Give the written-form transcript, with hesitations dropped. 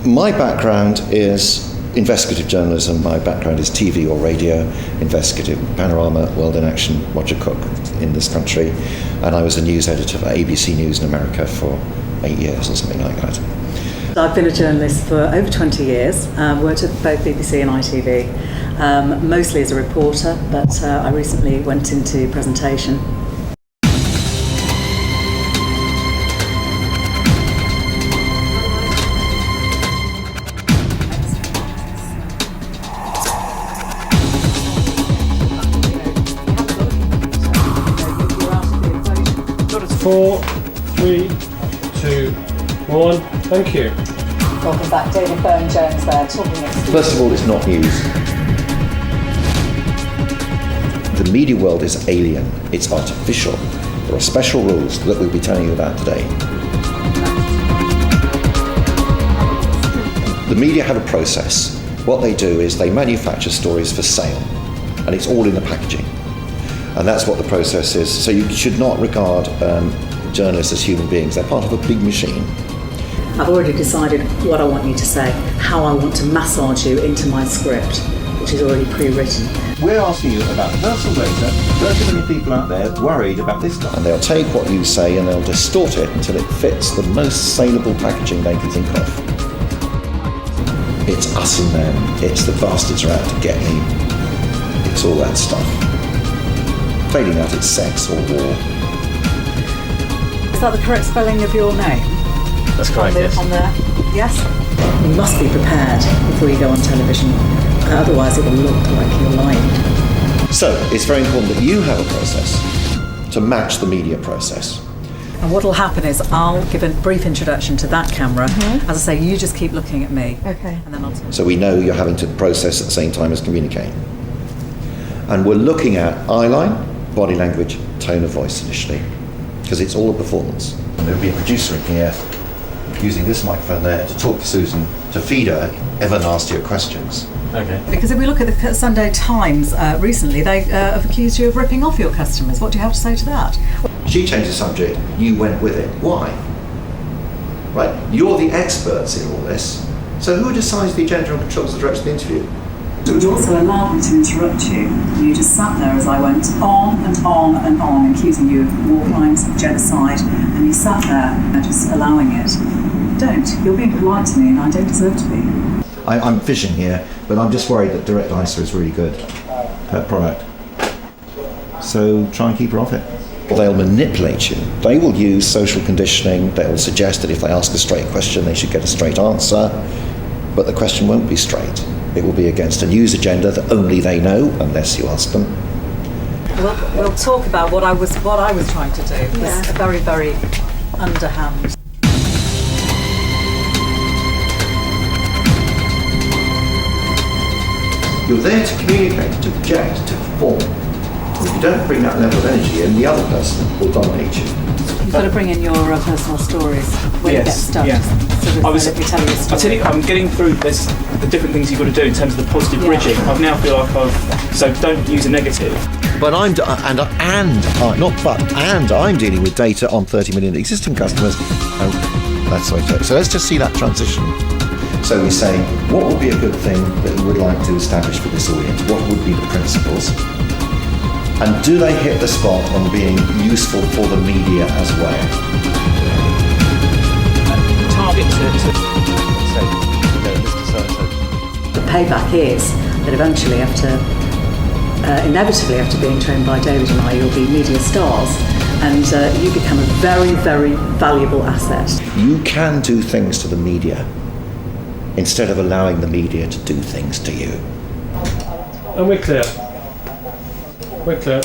My background is investigative journalism. My background is TV or radio, investigative, Panorama, World in Action, Roger Cook in this country. And I was a news editor for ABC News in America for 8 years or something like that. I've been a journalist for over 20 years, worked at both BBC and ITV, mostly as a reporter, but I recently went into presentation. Four, 3, 2, 1. Thank you. Welcome back, David Bowen-Jones there, talking exclusively. First of all, it's not news. The media world is alien. It's artificial. There are special rules that we'll be telling you about today. The media have a process. What they do is they manufacture stories for sale, and it's all in the packaging. And that's what the process is. So you should not regard journalists as human beings. They're part of a big machine. I've already decided what I want you to say, how I want to massage you into my script, which is already pre-written. We're asking you about personal data. 30 million people out there worried about this stuff. And they'll take what you say and they'll distort it until it fits the most saleable packaging they can think of. It's us and them. It's the bastards are out to get me. It's all that stuff. Failing that, it's sex or war. Is that the correct spelling of your name? That's correct, yes. On there? Yes? You must be prepared before you go on television, otherwise it will look like you're lying. So, it's very important that you have a process to match the media process. And what will happen is I'll give a brief introduction to that camera. As I say, you just keep looking at me. Okay. And then I'll talk. So we know you're having to process at the same time as communicate. And we're looking at eye line, body language, tone of voice initially, because it's all a performance. And there'll be a producer in here using this microphone there to talk to Susan, to feed her ever nastier questions. Okay. Because if we look at the Sunday Times recently, they have accused you of ripping off your customers. What do you have to say to that? She changed the subject, you went with it. Why? Right? You're the experts in all this. So who decides the agenda and controls the direction of the interview? You also allowed me to interrupt you. You just sat there as I went on and on and on, accusing you of war crimes, of genocide, and you sat there just allowing it. Don't. You're being polite to me, and I don't deserve to be. I'm fishing here, but I'm just worried that Direct ISA is really good, her product. So try and keep her off it. They'll manipulate you. They will use social conditioning. They will suggest that if they ask a straight question, they should get a straight answer. But the question won't be straight. It will be against a news agenda that only they know, unless you ask them. We'll talk about what I was trying to do. It was very, very underhand. You're there to communicate, to project, to perform. If you don't bring that level of energy in, the other person will dominate you. You've got to bring in your personal stories when you get stuck. Yeah. I tell you, I'm getting through this, the different things you've got to do in terms of the positive bridging. I now feel like so don't use a negative. But I'm dealing with data on 30 million existing customers. That's okay. So let's just see that transition. So we say, what would be a good thing that you would like to establish for this audience? What would be the principles? And do they hit the spot on being useful for the media as well? Target to say, the payback is that eventually, inevitably after being trained by David and I, you'll be media stars, and you become a very, very valuable asset. You can do things to the media instead of allowing the media to do things to you. And we're clear. We're clear.